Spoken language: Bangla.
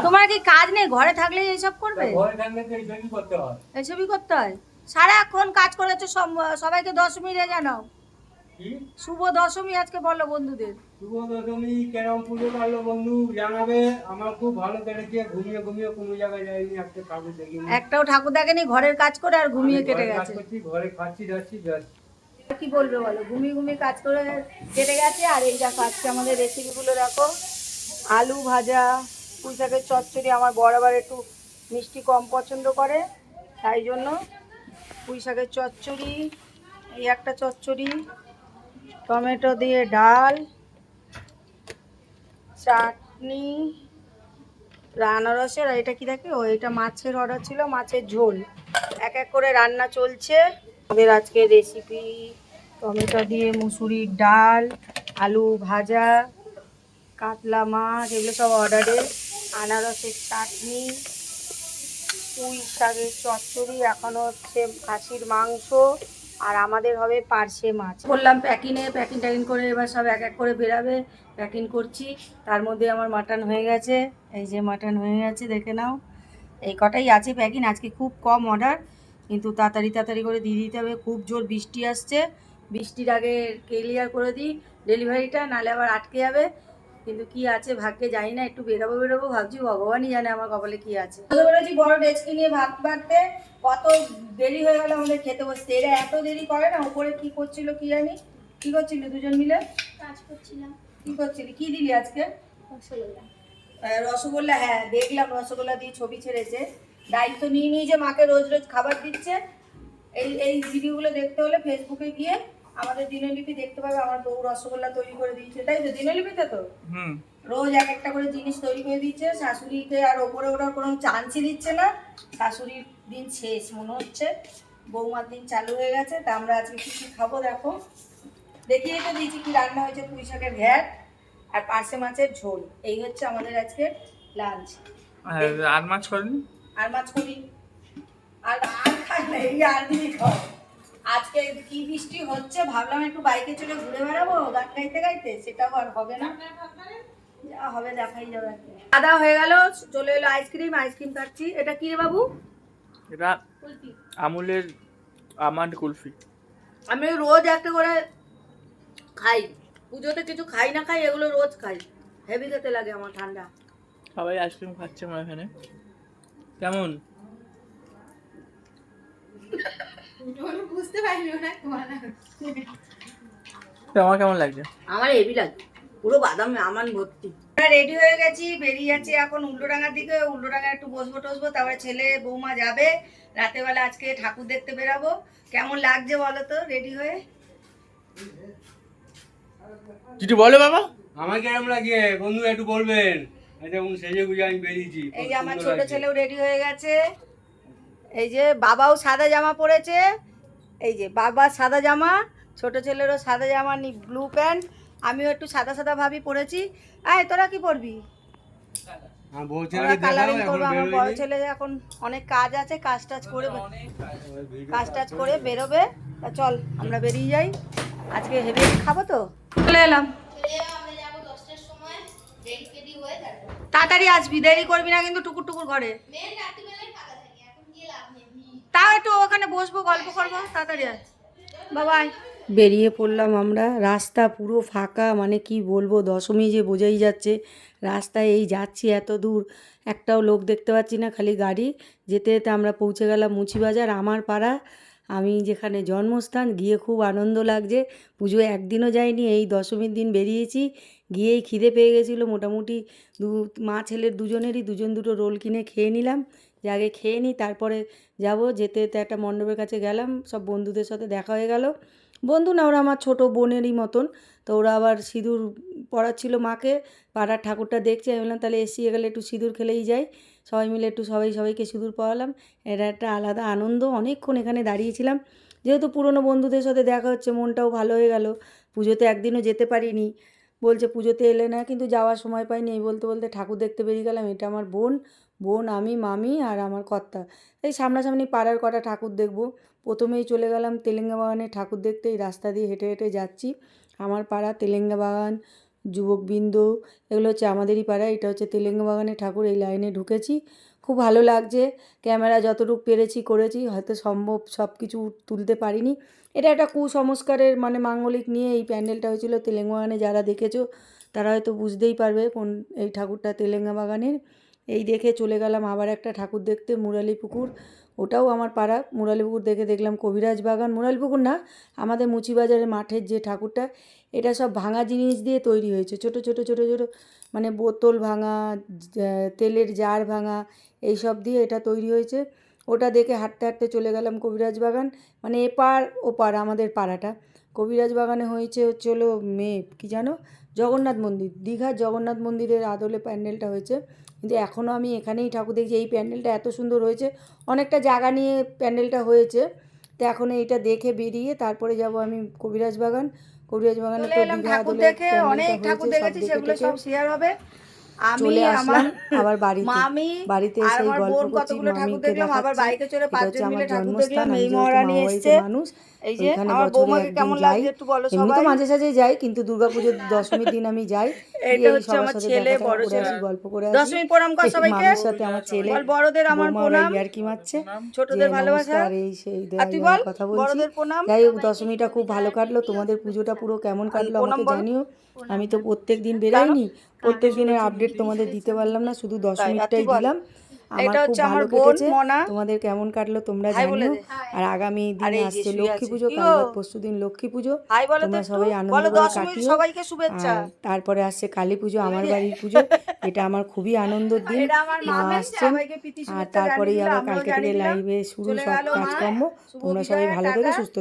তোমার কি কাজ নেই? ঘরে থাকলে এইসব করবে? ঘরে থাকলে তো এইসবই করতে হয়। এইসবই করতে হয়। সারাক্ষণ কাজ করেছো, সবাইকে দশমী রে জানাও। কি শুভ দশমী আজকে বলো বন্ধুদের। শুভ দশমী কেরম পুজো কাটলো বন্ধু জানাবে। আমার খুব ভালো কেটেছে, ঘুমিয়ে ঘুমিয়ে কোনো জায়গায় যাইনি, একটা ঠাকুর দেখিনি। একটাও ঠাকুর দেখেনি, ঘরের কাজ করে আর আমি ঘুমিয়ে কেটে ঘরে কাজ গেছে। করছি, ঘরে খাচ্ছি যাচ্ছি ব্যাস। কি বলবে বলো, ঘুমিয়ে ঘুমিয়ে কাজ করে কেটে গেছে। আর এই দেখো আজকে আমাদের রেসিপিগুলো দেখো। আলু ভাজা, পুঁই শাকের চচ্চড়ি। আমার বড় আবার একটু মিষ্টি কম পছন্দ করে, তাই জন্য পুঁই শাকের চচ্চড়ি, এই একটা চচ্চড়ি, টমেটো দিয়ে ডাল, চাটনি, আনারসের। আর এটা কি দেখে, ও এটা মাছের অর্ডার ছিল, মাছের ঝোল। এক এক করে রান্না চলছে আমাদের আজকে রেসিপি। টমেটো দিয়ে মুসুরির ডাল, আলু ভাজা, কাতলা মাছ, এগুলো সব অর্ডারে। আনারসের চাটনি, পুঁই শাকের চচ্চড়ি, এখনো হচ্ছে খাসির মাংস, আর আমাদের হবে পার্শে মাছ। বললাম প্যাকিং ট্যাকিং করে এবার সব এক এক করে বেরাবে। প্যাকিং করছি, তার মধ্যে আমার মাটন হয়ে গেছে। এই যে মাটন হয়ে গেছে, দেখে নাও। এই কটাই আছে প্যাকিং, আজকে খুব কম অর্ডার, কিন্তু তাড়াতাড়ি তাড়াতাড়ি করে দিয়ে দিতে হবে। খুব জোর বৃষ্টি আসছে, বৃষ্টির আগে ক্লিয়ার করে দিই ডেলিভারিটা, নাহলে আবার আটকে যাবে। কিন্তু কি আছে ভাগ্যে জানি না, একটু বেরোবো বেরোবো ভাবছি, ভগবানই জানে আমার কপালে কি আছে। বলেছি বড় ডেচকি নিয়ে ভাত বাড়তে, কত দেরি হয়ে গেল আমাদের খেতে বসতে। এরা এত দেরি করে না, উপরে কি করছিল কি জানি। কি করছিল দুজন মিলে? কাজ করছিলাম। কি করছিলি, কি দিলি আজকে? রসগোল্লা। রসগোল্লা, হ্যাঁ দেখলাম রসগোল্লা দিয়ে ছবি ছেড়েছে। দায়িত্ব নিয়ে নিয়ে যে মাকে রোজ রোজ খাবার দিচ্ছে। এই এই ভিডিওগুলো দেখতে হলে ফেসবুকে গিয়ে আমাদের দিনলিপি দেখতে পাবে। আমার বউ রসগোল্লা তৈরি করে দিচ্ছে, তাই তো দিনলিপিতে তো রোজ এক একটা করে জিনিস তৈরি করে দিচ্ছে। শাশুড়িকে আর ওপরে ওঠার কোনো চান্সই দিচ্ছে না। শাশুড়ির দিন শেষ মনে হচ্ছে, বৌমার দিন চালু হয়ে গেছে। তা আমরা আজকে কিছু খাবো দেখো, দেখিয়ে তো দিয়েছি কি রান্না হয়েছে। পুঁই শাকের ঘ্যাট আর পার্শে মাছের ঝোল, এই হচ্ছে আমাদের আজকে লাঞ্চ। আর মাছ করেনি? আর মাছ করি, আর আর খাই না, এই আর দিয়ে খাও। আজকে কি বৃষ্টি হচ্ছে, ভাবলাম একটু বাইকে চলে ঘুরে বেড়াবো গান গাইতে গাইতে, সেটাও আর হবে না। যা হবে দেখাই যাবে। খাওয়া হয়ে গেল, চলে এলো আইসক্রিম। আইসক্রিম খাচ্ছি। এটা কি রে বাবু? এটা আমুলের আমন্ড কুলফি। আমি রোজ একটা করে খাই, পুজোতে কিছু খাই না খাই, এগুলো রোজ খাই। হেভি খেতে লাগে আমার, ঠান্ডা। সবাই আইসক্রিম খাচ্ছে আমার এখানে। কেমন? বুঝতে পারলি না তোমার কেমন লাগছে? আমার হেভি লাগে, পুরো বাদাম আমান ভর্তি। রেডি হয়ে গেছি, বেরিয়ে যাচ্ছি এখন উল্টোডাঙ্গার দিকে। উল্টোডাঙ্গা একটু বসবো টসবো, তারপরে ছেলে বৌমা যাবে রাতের বেলা। আজকে ঠাকুর দেখতে বেরাবো। কেমন লাগছে বলো তো রেডি হয়ে? কিছু বলো বাবা। আমার কেরম লাগে বন্ধু একটু বলবেন। যেমন সেজে গুজে আমি বেরিয়েছি। এই যে আমার ছোট ছেলেও রেডি হয়ে গেছে। এই যে বাবাও সাদা জামা পরেছে। এই যে বাবা সাদা জামা, ছোট ছেলেরও সাদা জামা, ব্লু প্যান্ট। আমিও একটু সাদা সাদা ভাবি পরেছি। আয় তোরা কি পরবি? ওরা কালারিং করবে। আমার বড় ছেলে এখন অনেক কাজ আছে, কাজ টাজ করে বেরোবে। তা চল আমরা বেরিয়ে যাই, আজকে হেভি খাবো তো। চলে এলাম। আমরা যাবো 10টার সময়, রেডি হয়ে যাবো। তাড়াতাড়ি আসবি, দেরি করবি না কিন্তু। টুকুর টুকুর ঘরে মেন রাত্রিবেলায় ফাঁকা থাকে, এখন গিয়ে লাভ নেই। তাও একটু ওখানে বসবো, গল্প করবো। তাড়াতাড়ি আয়, বাবাই। বেরিয়ে পড়লাম আমরা। রাস্তা পুরো ফাঁকা, মানে কি বলবো, দশমী যে বোঝাই যাচ্ছে। রাস্তায় এই যাচ্ছি এত দূর, একটাও লোক দেখতে পাচ্ছি না, খালি গাড়ি। যেতে যেতে আমরা পৌঁছে গেলাম মুচিবাজার, আমার পাড়া, আমি যেখানে জন্মস্থান। গিয়ে খুব আনন্দ লাগছে। পুজো একদিনও যায়নি, এই দশমীর দিন বেরিয়েছি। গিয়েই খিদে পেয়ে গেছিলো মোটামুটি। মা ছেলের দুজনেরই দুটো রোল কিনে খেয়ে নিলাম, যে আগে খেয়ে নিই তারপরে যাব। যেতে যেতে একটা মণ্ডপের কাছে গেলাম, সব বন্ধুদের সাথে দেখা হয়ে গেল। বন্ধু না, ওরা আমার ছোটো বোনেরই মতন। তো ওরা আবার সিঁদুর পরাচ্ছিল মাকে, পাড়ার ঠাকুরটা দেখছে। আমি বললাম তাহলে এসে গেলে একটু সিঁদুর খেলেই যাই। সবাই মিলে একটু সবাইকে সিঁদুর পরালাম। এটা একটা আলাদা আনন্দ। অনেকক্ষণ এখানে দাঁড়িয়েছিলাম, যেহেতু পুরনো বন্ধুদের সাথে দেখা হচ্ছে, মনটাও ভালো হয়ে গেল। পুজোতে একদিনও যেতে পারিনি, বলছে পুজোতে এলে না, কিন্তু যাওয়ার সময় পাইনি। এই বলতে বলতে ঠাকুর দেখতে বেরিয়ে গেলাম। এটা আমার বোন, আমি, মামি আর আমার কর্তা। এই সামনাসামনি পাড়ার কটা ঠাকুর দেখব। প্রথমেই চলে গেলাম তেলেঙ্গা বাগানে ঠাকুর দেখতে। এই রাস্তা দিয়ে হেঁটে হেঁটে যাচ্ছি। আমার পাড়া তেলেঙ্গা বাগান, যুবকবৃন্দ, এগুলো হচ্ছে আমাদেরই পাড়া। এটা হচ্ছে তেলেঙ্গা বাগানের ঠাকুর। এই লাইনে ঢুকেছি, খুব ভালো লাগছে। ক্যামেরা যতটুকু পেরেছি করেছি, হয়তো সম্ভব সব কিছু তুলতে পারিনি। এটা একটা কুসংস্কারের মানে মাঙ্গলিক নিয়ে এই প্যান্ডেলটা হয়েছিল। তেলেঙ্গা বাগানে যারা দেখেছো তারা হয়তো বুঝতেই পারবে কোন এই ঠাকুরটা তেলেঙ্গা বাগানের। এই দেখে চলে গেলাম আবার একটা ঠাকুর দেখতে, মুরালিপুকুর। ওটাও আমার পাড়া। মুরালিপুকুর দেখে দেখলাম কবিরাজ বাগান। মুরালিপুকুর না, আমাদের মুচিবাজারের মাঠের যে ঠাকুরটা, এটা সব ভাঙা জিনিস দিয়ে তৈরি হয়েছে। ছোট ছোট ছোট ছোট মানে বোতল ভাঙা, তেলের জার ভাঙা, এইসব দিয়ে এটা তৈরি হয়েছে। ওটা দেখে হাঁটতে হাঁটতে চলে গেলাম কবিরাজ বাগান। মানে এপার ওপার আমাদের পাড়াটা। কবিরাজ বাগানে হয়েছে হলো কী জানো, জগন্নাথ মন্দির, দীঘার জগন্নাথ মন্দিরের আদলে প্যান্ডেলটা হয়েছে। কিন্তু এখনও আমি এখানেই ঠাকুর দেখছি। এই প্যান্ডেলটা এত সুন্দর হয়েছে, অনেকটা জায়গা নিয়ে প্যান্ডেলটা হয়েছে। তো এখন এইটা দেখে বেরিয়ে তারপরে যাব আমি কবিরাজ বাগান। কবিরাজ বাগানে তো দীঘা ঠাকুর আদলে দেখে অনেক ঠাকুর দেখেছি, সেগুলো সব শেয়ার হবে। আমি চলে আমার আসলাম আবার বাড়িতে। মামি বাড়িতে আর এসে আমার গল্প বোন করছি, কতগুলো ঠাকুর মামিকে দেখলাম। আবার দেখাচ্ছি। বাইকে চড়ে এটা হচ্ছে 5 জন আমার মিলে ঠাকুর জন্মস্থান। দেখলাম। আমি এই যেহেতু মহারানী মামাবাড়িতে এসছে, মানুষ, এই যে ওইখানে আমার বছরে বৌমাকে একদিন কেমন যাই। লাগছে একটু বলো এমনি তো সবাই। মাঝে সাঝে যাই, কিন্তু দুর্গাপুজোর দশমীর দিন আমি যাই। এটা গিয়ে এই হচ্ছে সবার আমার সাথে ছেলে, দেখা বড় করে ছেলে। আসি, গল্প করে আসি। দশমী প্রণাম কর সবাইকে। মামির সাথে আমার ছেলে, বল বড়দের আমার বৌমা ওরা প্রণাম, ইয়ার্কি মারছে ছোটদের যে ভালোবাসা। নমস্কার, এই সেই আর তুই দেয় বল কথা বলছি। বড়দের প্রণাম। যাই হোক, দশমীটা খুব ভালো কাটলো। তোমাদের পুজোটা পুরো কেমন কাটলো প্রণাম আমাকে বলো। জানিও। আমি তো প্রত্যেক দিন কেন? বেরোইনি, প্রত্যেক দিনের আপডেট তোমাদের দিতে পারলাম না, শুধু তাই, আর তুই দশমীরটাই বল। দিলাম। আমার এটা খুব হচ্ছে আমার ভালো বোন কেটেছে। মনা। তোমাদের কেমন কাটলো তোমরা হাই বলে জানিও। দে। আর আগামী আর দিন এই যে আসছে শুয়ে লক্ষ্মী আছে। পুজো, কি কাল গো? বাদ পরশু দিন লক্ষ্মী পুজো। হাই বলো তো তোমরা একটু। সবাই আনন্দ বলো করে দশমীর কাটিও। সবাইকে শুভেচ্ছা। আর তারপরে আসছে কালী পুজো, আমার বাড়ির পুজো। এটা আমার খুবই আনন্দের দিন। এটা আমার মা মামি, আসছেন। সবাইকে প্রীতি আর শুভেচ্ছা তারপরেই জানিয়ে দিলাম, আবার আমরাও কালকে থেকে জানিয়ে দিলাম। লাইভে শুরু চলে সব গেল মা। কাজকর্ম। শুভ তোমরা সবাই বিজয়া, ভালো থেকো, টাটা। সুস্থ